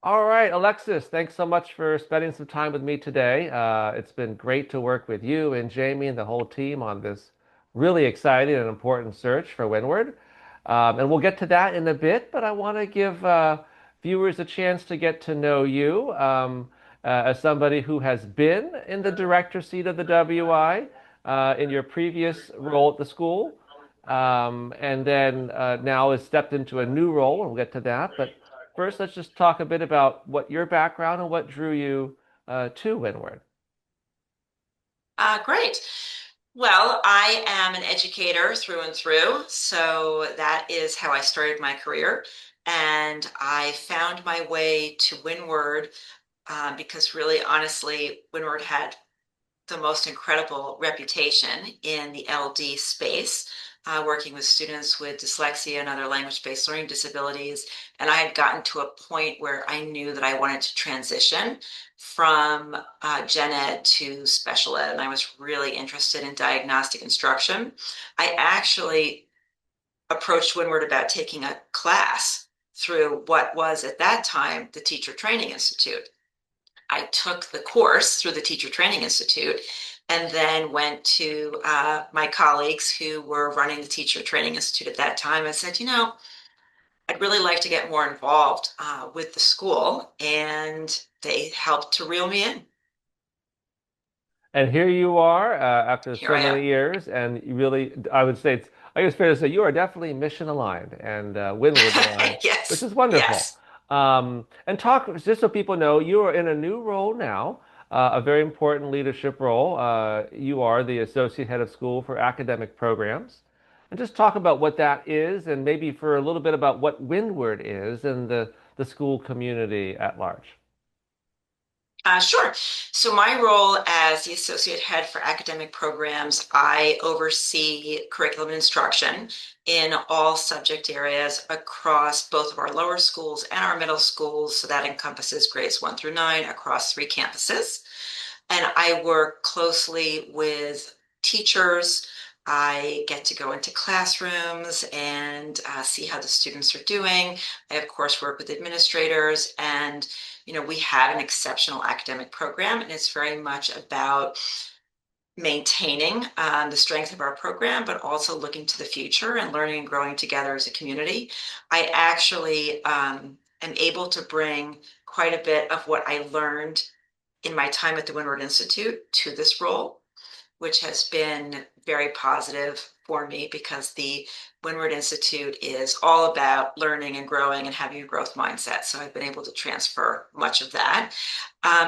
All right, Alexis, thanks so much for spending some time with me today. It's been great to work with you and Jamie and the whole team on this really exciting and important search for Windward. And we'll get to that in a bit, but I want to give viewers a chance to get to know you as somebody who has been in the director seat of the WI in your previous role at the school, and then now has stepped into a new role, and we'll get to that. But first, let's just talk a bit about what your background and what drew you to Windward. Great. Well, I am an educator through and through, so that is how I started my career. And I found my way to Windward because really, honestly, Windward had the most incredible reputation in the LD space, working with students with dyslexia and other language-based learning disabilities. And I had gotten to a point where I knew that I wanted to transition from gen ed to special ed, and I was really interested in diagnostic instruction. I actually approached Windward about taking a class through what was at that time the Teacher Training Institute. I took the course through the Teacher Training Institute and then went to my colleagues who were running the Teacher Training Institute at that time and said, I'd really like to get more involved with the school. And they helped to reel me in. And here you are after Here so I am. many years, and you really, I would say, I guess fair to say you are definitely mission aligned and Windward aligned, which Yes, is wonderful. yes. And talk, just so people know, you are in a new role now, a very important leadership role. You are the Associate Head of School for Academic Programs. And just talk about what that is, and maybe for a little bit about what Windward is and the school community at large. Sure. So my role as the associate head for academic programs, I oversee curriculum and instruction in all subject areas across both of our lower schools and our middle schools. So that encompasses grades 1 through 9 across 3 campuses. And I work closely with teachers. I get to go into classrooms and see how the students are doing. I, of course, work with administrators, and we have an exceptional academic program, and it's very much about maintaining the strength of our program, but also looking to the future and learning and growing together as a community. I actually am able to bring quite a bit of what I learned in my time at the Windward Institute to this role, which has been very positive for me because the Windward Institute is all about learning and growing and having a growth mindset. So I've been able to transfer much of that.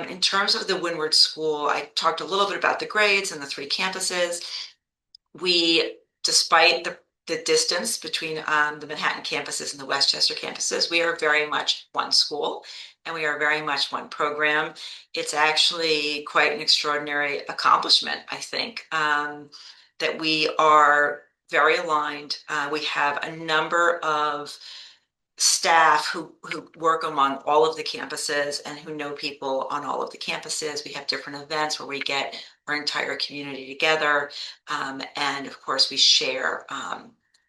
In terms of the Windward School, I talked a little bit about the grades and the 3 campuses. We, despite the distance between the Manhattan campuses and the Westchester campuses, we are very much one school and we are very much one program. It's actually quite an extraordinary accomplishment, I think, that we are very aligned. We have a number of staff who work among all of the campuses and who know people on all of the campuses. We have different events where we get our entire community together. And of course, we share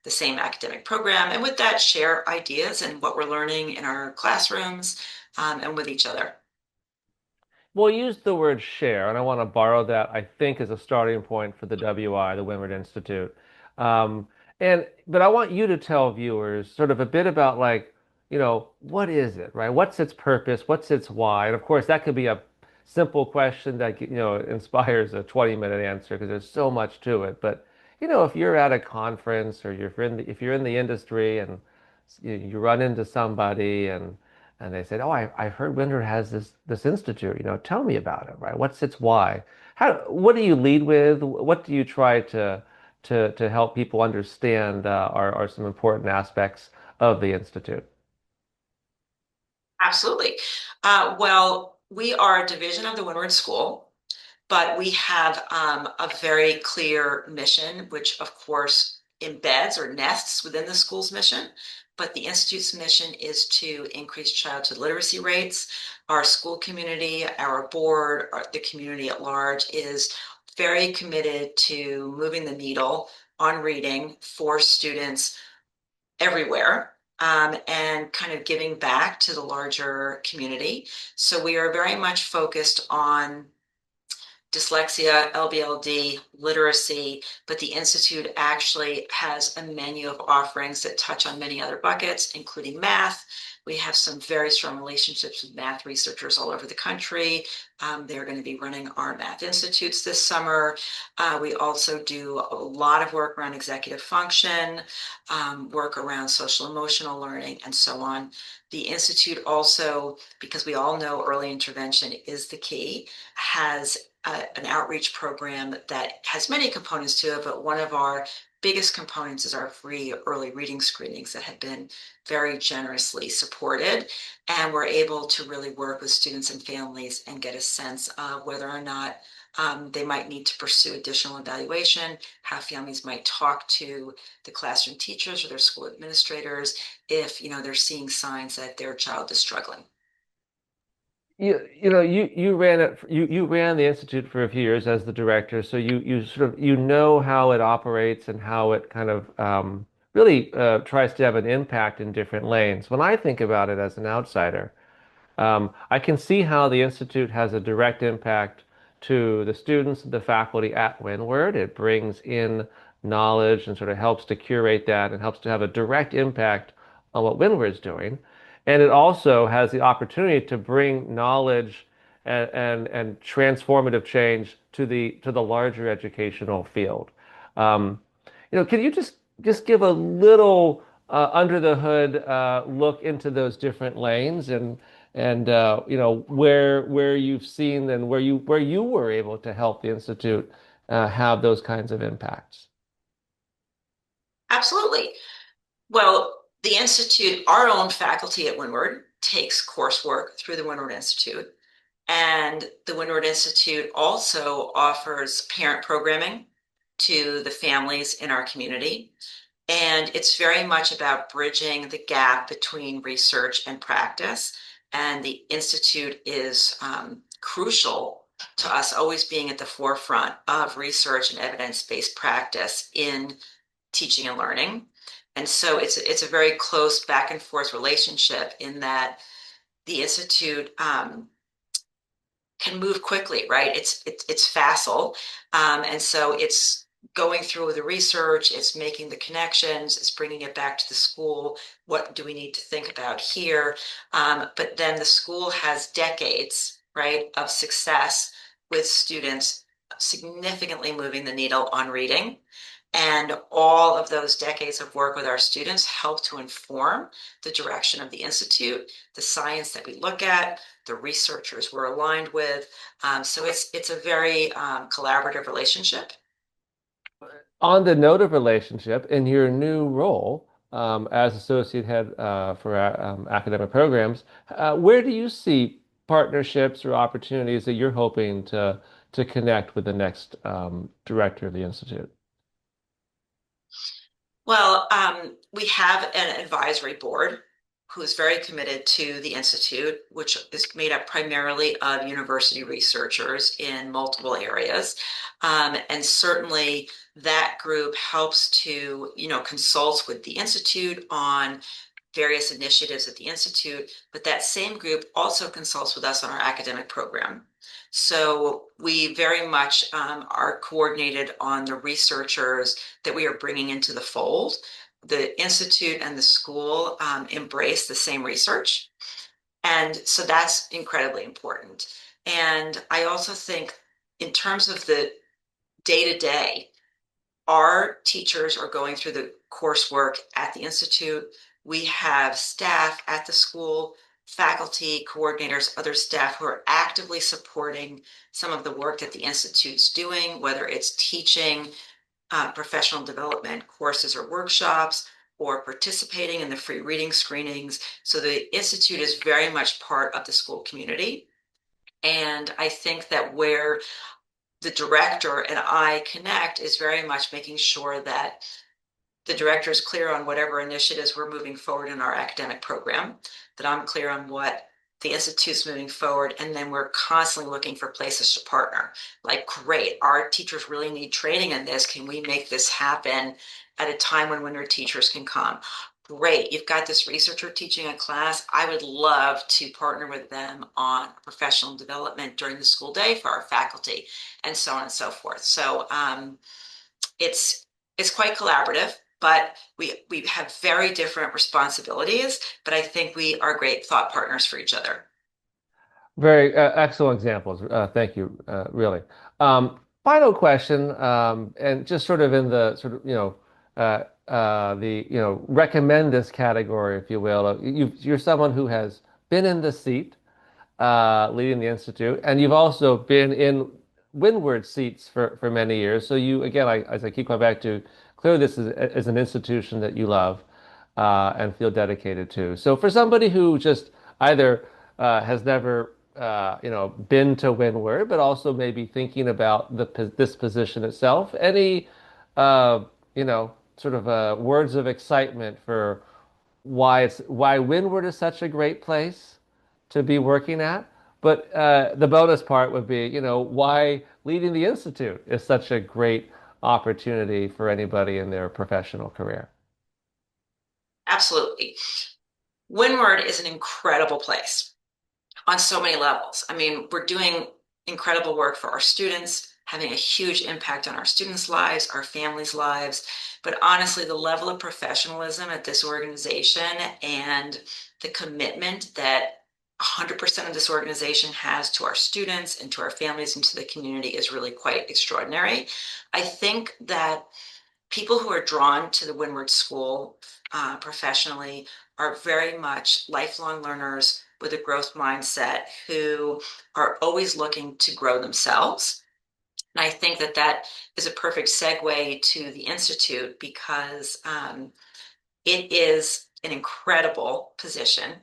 the same academic program. And with that, share ideas and what we're learning in our classrooms and with each other. We'll use the word share, and I want to borrow that, I think, as a starting point for the WI, the Windward Institute. Um, but I want you to tell viewers sort of a bit about like, what is it, right? What's its purpose? What's its why? And of course, that could be a simple question that, inspires a 20-minute answer because there's so much to it. But, if you're at a conference or if you're in the industry and you run into somebody and they said, "Oh, I heard Windward has this institute. Tell me about it, right? What's its why? What do you lead with? What do you try to help people understand are some important aspects of the institute?" Absolutely. Well, we are a division of the Windward School, but we have a very clear mission, which of course embeds or nests within the school's mission. But the Institute's mission is to increase childhood literacy rates. Our school community, our board, the community at large is very committed to moving the needle on reading for students everywhere. and kind of giving back to the larger community. So we are very much focused on dyslexia, LBLD, literacy, but the Institute actually has a menu of offerings that touch on many other buckets, including math. We have some very strong relationships with math researchers all over the country. They're going to be running our math institutes this summer. We also do a lot of work around executive function, work around social emotional learning, and so on. The Institute also, because we all know early intervention is the key, has an outreach program that has many components to it, but one of our biggest components is our free early reading screenings that have been very generously supported. And we're able to really work with students and families and get a sense of whether or not they might need to pursue additional evaluation, how families might talk to the classroom teachers or their school administrators if, they're seeing signs that their child is struggling. You ran it you ran the institute for a few years as the director, so you sort of know how it operates and how it kind of really tries to have an impact in different lanes. When I think about it as an outsider, I can see how the Institute has a direct impact to the students, the faculty at Windward. It brings in knowledge and sort of helps to curate that and helps to have a direct impact on what Windward's doing. And it also has the opportunity to bring knowledge and transformative change to the larger educational field. Um, can you just give a little under the hood look into those different lanes and where you've seen and where you were able to help the institute have those kinds of impacts. Absolutely. Well, the Institute, our own faculty at Windward, takes coursework through the Windward Institute. And the Windward Institute also offers parent programming to the families in our community. And it's very much about bridging the gap between research and practice. And the Institute is crucial to us always being at the forefront of research and evidence-based practice in teaching and learning. And so it's a very close back and forth relationship in that the Institute can move quickly, right? It's facile, and so it's going through the research, it's making the connections, it's bringing it back to the school. What do we need to think about here? But then the school has decades, right, of success with students significantly moving the needle on reading. And all of those decades of work with our students help to inform the direction of the Institute, the science that we look at, the researchers we're aligned with. So it's a very collaborative relationship. On the note of relationship, in your new role as associate head for academic programs, where do you see partnerships or opportunities that you're hoping to connect with the next director of the institute? Well, we have an advisory board who is very committed to the Institute, which is made up primarily of university researchers in multiple areas. And certainly that group helps to, consult with the Institute on various initiatives at the Institute, but that same group also consults with us on our academic program. So we very much are coordinated on the researchers that we are bringing into the fold. The Institute and the school embrace the same research. And so that's incredibly important. And I also think in terms of the day to day, our teachers are going through the coursework at the Institute. We have staff at the school, faculty, coordinators, other staff who are actively supporting some of the work that the Institute's doing, whether it's teaching, professional development courses or workshops, or participating in the free reading screenings. So the Institute is very much part of the school community. And I think that where the director and I connect is very much making sure that the director is clear on whatever initiatives we're moving forward in our academic program, that I'm clear on what the Institute's moving forward, and then we're constantly looking for places to partner. Like, great, our teachers really need training in this. Can we make this happen at a time when our teachers can come? great. You've got this researcher teaching a class. I would love to partner with them on professional development during the school day for our faculty, and so on and so forth. So it's it's quite collaborative, but we have very different responsibilities, but I think we are great thought partners for each other. Very excellent examples. Thank you, really. Final question, and just sort of in the sort of, the, recommend this category, if you will. You're someone who has been in the seat, leading the institute, and you've also been in Windward seats for many years. So you, again, as I keep coming back to, clearly this is an institution that you love and feel dedicated to. So for somebody who just either has never been to Windward, but also maybe thinking about this position itself, any uh, sort of words of excitement for why Windward is such a great place to be working at. But the bonus part would be, why leading the Institute is such a great opportunity for anybody in their professional career. Absolutely. Windward is an incredible place on so many levels. I mean, we're doing incredible work for our students, having a huge impact on our students' lives, our families' lives. But honestly, the level of professionalism at this organization and the commitment that 100% of this organization has to our students and to our families and to the community is really quite extraordinary. I think that people who are drawn to the Windward School professionally are very much lifelong learners with a growth mindset who are always looking to grow themselves. And I think that that is a perfect segue to the Institute because it is an incredible position.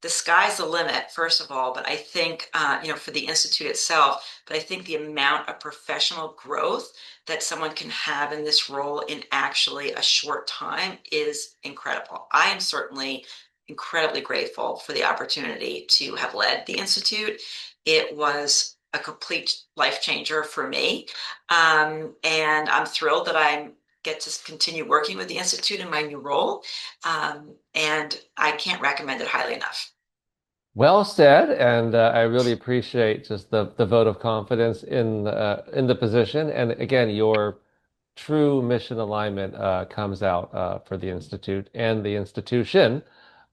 The sky's the limit, first of all, but I think, for the Institute itself, but I think the amount of professional growth that someone can have in this role in actually a short time is incredible. I am certainly incredibly grateful for the opportunity to have led the Institute. It was a complete life changer for me. And I'm thrilled that I get to continue working with the Institute in my new role. And I can't recommend it highly enough. Well said, and I really appreciate just the vote of confidence in the position. And again, your true mission alignment comes out for the Institute and the institution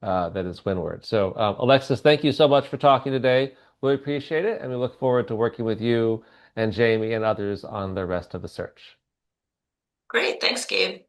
that is Windward. So, Alexis, thank you so much for talking today. Really appreciate it, and we look forward to working with you and Jamie and others on the rest of the search. Great. Thanks, Gabe.